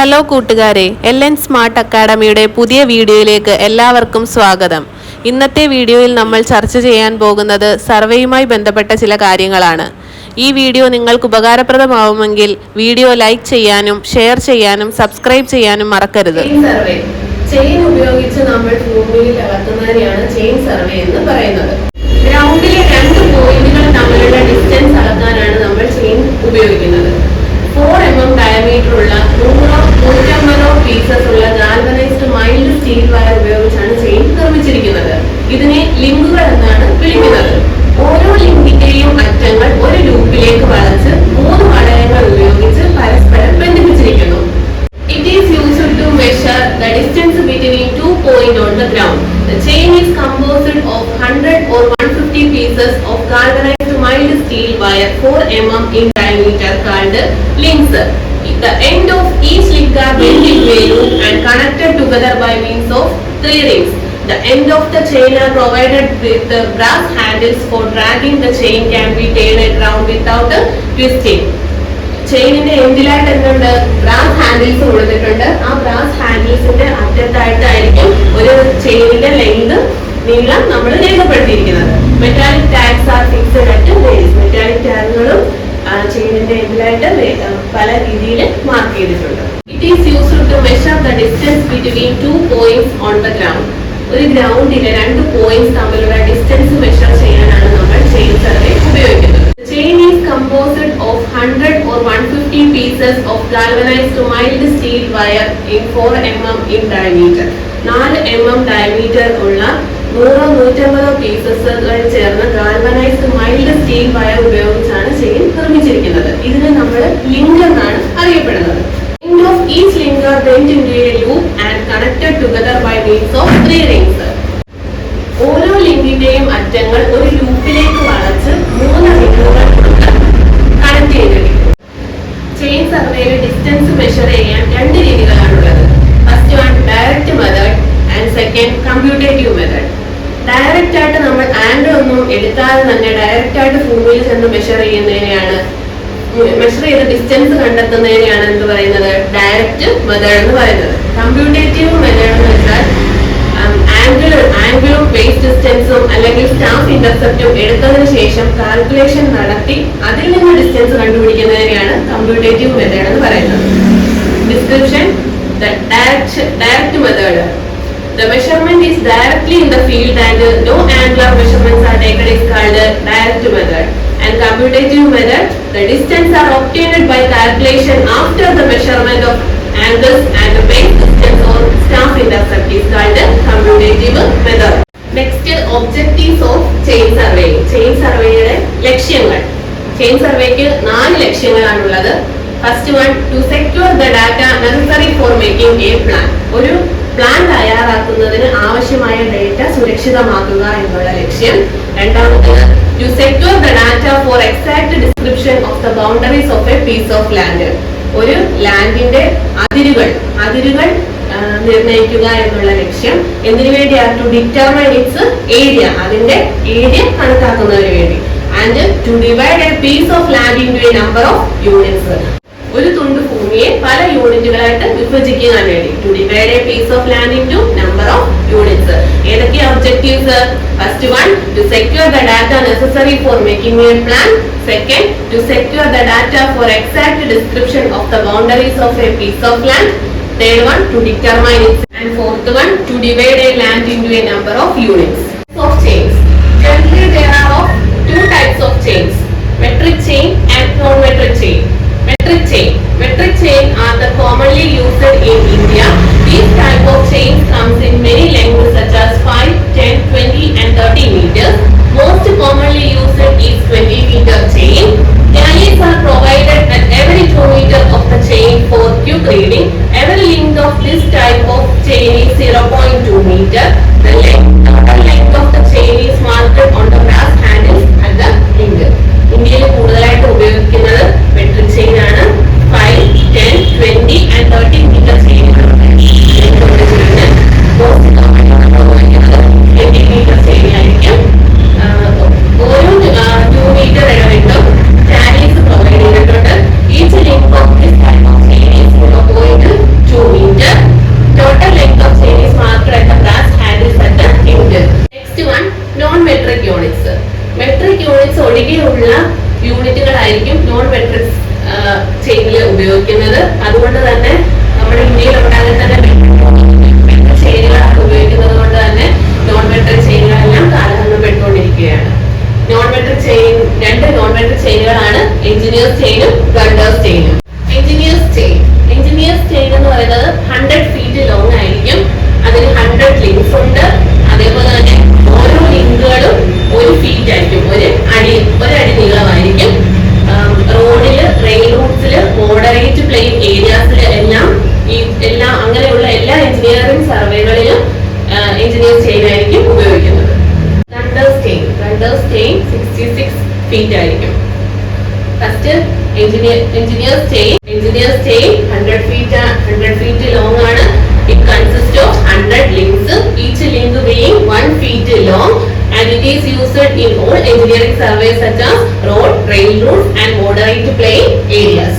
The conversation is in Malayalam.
ഹലോ കൂട്ടുകാരെ, LN സ്മാർട്ട് അക്കാഡമിയുടെ പുതിയ വീഡിയോയിലേക്ക് എല്ലാവർക്കും സ്വാഗതം. ഇന്നത്തെ വീഡിയോയിൽ നമ്മൾ ചർച്ച ചെയ്യാൻ പോകുന്നത് സർവേയുമായി ബന്ധപ്പെട്ട ചില കാര്യങ്ങളാണ്. ഈ വീഡിയോ നിങ്ങൾക്ക് ഉപകാരപ്രദമാവുമെങ്കിൽ വീഡിയോ ലൈക്ക് ചെയ്യാനും ഷെയർ ചെയ്യാനും സബ്സ്ക്രൈബ് ചെയ്യാനും മറക്കരുത്. ചെയിൻ ഉപയോഗിച്ച് നമ്മൾ ഭൂമിയിൽ അളക്കുന്നതിനെയാണ് ചെയിൻ സർവേ എന്ന് പറയുന്നത്. ഗ്രൗണ്ടിലെ രണ്ട് പോയിന്റുകൾ തമ്മിലുള്ള ഡിസ്റ്റൻസ് അളക്കാനാണ് നമ്മൾ ചെയിൻ ഉപയോഗിക്കുന്നത്. 4 mm ഡയമീറ്റർ ഉള്ള 100-150 പീസസ് ഉള്ള ഗാൽവനൈസ്ഡ് മൈൽഡ് സ്റ്റീൽ വയർ ഉപയോഗിച്ചാണ് ചെയിൻ നിർമ്മിച്ചിരിക്കുന്നത്. ഇതിനെ ലിങ്കുകൾ എന്നാണ് വിളിക്കുന്നത്. ഓരോ ലിങ്കിന്റെയും അറ്റങ്ങൾ ഒരു ലൂപ്പിലേക്ക് വളച്ച് 3 വളയങ്ങൾ ഉപയോഗിച്ച് പരസ്പരം ബന്ധിപ്പിച്ചിരിക്കുന്നു. It is used to measure the distance between 2 points on the ground. The chain is composed of 100 or 150 pieces of galvanized mild steel wire 4 mm in diameter called links. The end of each link are welded value and connected together by means of 3 rings. The end of the chain are provided with the brass handles for dragging the chain can be turned around without twisting. ചെയിനിന്റെ എൻഡിലായിട്ട് എന്തുണ്ട്? ബ്രാസ് ഹാൻഡിൽസ് കൊടുത്തിട്ടുണ്ട്. ആ ബ്രാസ് ഹാൻഡിൽസിന്റെ അറ്റത്തായിട്ടായിരിക്കും ഒരു ചെയിനിന്റെ ലെങ്ത് നീളം നമ്മൾ രേഖപ്പെടുത്തിയിരിക്കുന്നത്. Metallic tags are fixed at base. Metallic ടാഗുകളും ചെയിനിന്റെ എൻഡിലായിട്ട് പല രീതിയിൽ മാർക്ക് ചെയ്തിട്ടുണ്ട്. It is used to measure the distance between 2 points on the ground. ഒരു ഗ്രൗണ്ടിലെ 2 പോയിന്റ്സ് തമ്മിലുള്ള ഡിസ്റ്റൻസ് മെഷർ ചെയ്യാനാണ് നമ്മൾ ചെയിൻ സർവേ ഉപയോഗിക്കുന്നത്. Chain is composed of 100 or 150 pieces of galvanized mild steel wire in 4 mm in diameter. 4 mm diameter ഉള്ള 100-150 പീസസുകൾ ചേർന്ന് ഗാൽവനൈസ്ഡ് മൈൽഡ് സ്റ്റീൽ വയർ ഉപയോഗിച്ചാണ് ചെയിൻ നിർമ്മിച്ചിരിക്കുന്നത്. ഇതിനെ നമ്മൾ ലിങ്ക് എന്നാണ് അറിയപ്പെടുന്നത്. End of each link are bent into a loop and connected together by means of 3 rings. ഓരോ ലിങ്കിന്റെയും അറ്റങ്ങൾ ഒരു ലൂപ്പിലേക്ക് വളച്ച് 3 റിങ്ങുകൾ കണക്ട് ചെയ്തിരിക്കുന്നു. ചെയിൻ സർവേയിൽ ഡിസ്റ്റൻസ് മെഷർ ചെയ്യാൻ 2 രീതികളാണുള്ളത്. First one direct method and second computative method. Direct ആയിട്ട് നമ്മൾ ആംഗിൾ ഒന്നും എടുക്കാതെ തന്നെ ഡയറക്റ്റ് ആയിട്ട് ഭൂമിയിൽ ചെന്ന് മെഷർ ചെയ്യുന്നതിനെയാണ്, മെഷർ ചെയ്ത് ഡിസ്റ്റൻസ് കണ്ടെത്തുന്നതിനെയാണ് എന്ത് പറയുന്നത്? ഡയറക്റ്റ് മെത്തേഡ് എന്ന് പറയുന്നത്. കമ്പ്യൂട്ടേറ്റീവ് മെത്തേഡ് എന്ന് വെച്ചാൽ ആംഗിളും ബേസ് ഡിസ്റ്റൻസും അല്ലെങ്കിൽ സ്റ്റാഫ് ഇന്റർസെപ്റ്റും എടുത്തതിന് ശേഷം കാൽക്കുലേഷൻ നടത്തി അതിൽ നിന്ന് ഡിസ്റ്റൻസ് കണ്ടുപിടിക്കുന്നതിനെയാണ് കമ്പ്യൂട്ടേറ്റീവ് മെത്തേഡ് എന്ന് പറയുന്നത്. Description: direct method. The measurement is directly in the field and no angular measurements are taken is called direct method. And computative method, the distance are obtained by calculation after the measurement of angles and the base distance or staff intercept is called computative method. Next, objectives of chain survey. Chain surveyയുടെ ലക്ഷ്യങ്ങൾ. Chain surveyക്ക് 4 ലക്ഷ്യങ്ങളാണുള്ളത്. First one, to secure the data necessary for making a plan. ഒരു പ്ലാൻ തയ്യാറാക്കുന്നതിന് ആവശ്യമായ ഡേറ്റ സുരക്ഷിതമാക്കുക എന്നുള്ള ലക്ഷ്യം. രണ്ടാമത്തേത്, to secure the data for exact description of the boundaries of a piece of land. ഒരു ലാൻഡിന്റെ അതിരുകൾ നിർണ്ണയിക്കുക എന്നുള്ള ലക്ഷ്യം. എന്തിനു വേണ്ടിയാണ്? ടു ഡിറ്റർമൈൻ ഇറ്റ്സ് ഏരിയ, അതിന്റെ ഏരിയ കണക്കാക്കുന്നതിന് വേണ്ടി. And to divide a piece of land into a number of units. ഒരു തുണ്ട് ഭൂമിയെ പല യൂണിറ്റുകളായിട്ട് വിഭജിക്കാൻ വേണ്ടി. To divide a piece of land into number of units. ഏതൊക്കെയാ objectives? First one, to secure the data necessary for making a plan. Second, to secure the data for exact description of the boundaries of a piece of land. Third one, to determine it. And fourth one, to divide a land into a number of units. Of chains. Generally there are 2 types of chains: metric chain and non-metric chain. Metric chain are the commonly used in India. These type of chains comes in many lengths such as 5, 10, 20 and 30 meters. Most commonly used is 20-meter chain. Galleys are provided at every 2 meters of the chain for quick reading. Every length of this type of chain is 0.2 meter. The total length engineers chain എന്ന് പറയുന്നത് 100 ഫീറ്റ് ലോങ് ആയിരിക്കും. അതിന് 100 ലിങ്ക്സ് ഉണ്ട്. അതേപോലെ തന്നെ ഓരോ ലിങ്കുകളും 1 ഫീറ്റ് ആയിരിക്കും, ഒരു അടി നീളമായിരിക്കും. റോഡില്, റെയിൽ റൂട്ട്സില്, മോഡറേറ്റ് പ്ലെയിൻ ഏരിയാസില് എല്ലാം അങ്ങനെയുള്ള എല്ലാ എഞ്ചിനീയറിംഗ് സർവേകളിലും എഞ്ചിനീയേഴ്സ് ചെയിൻ ആയിരിക്കും ഉപയോഗിക്കുന്നത്. റണ്ടേഴ്സ് ചെയിൻ 66 ഫീറ്റ് ആയിരിക്കും. First engineers chain 100 feet long ആണ്. It consist of 100 links, each link being 1 feet long, and it is used in all engineering surveys such as road, rail routes and moderate plain areas.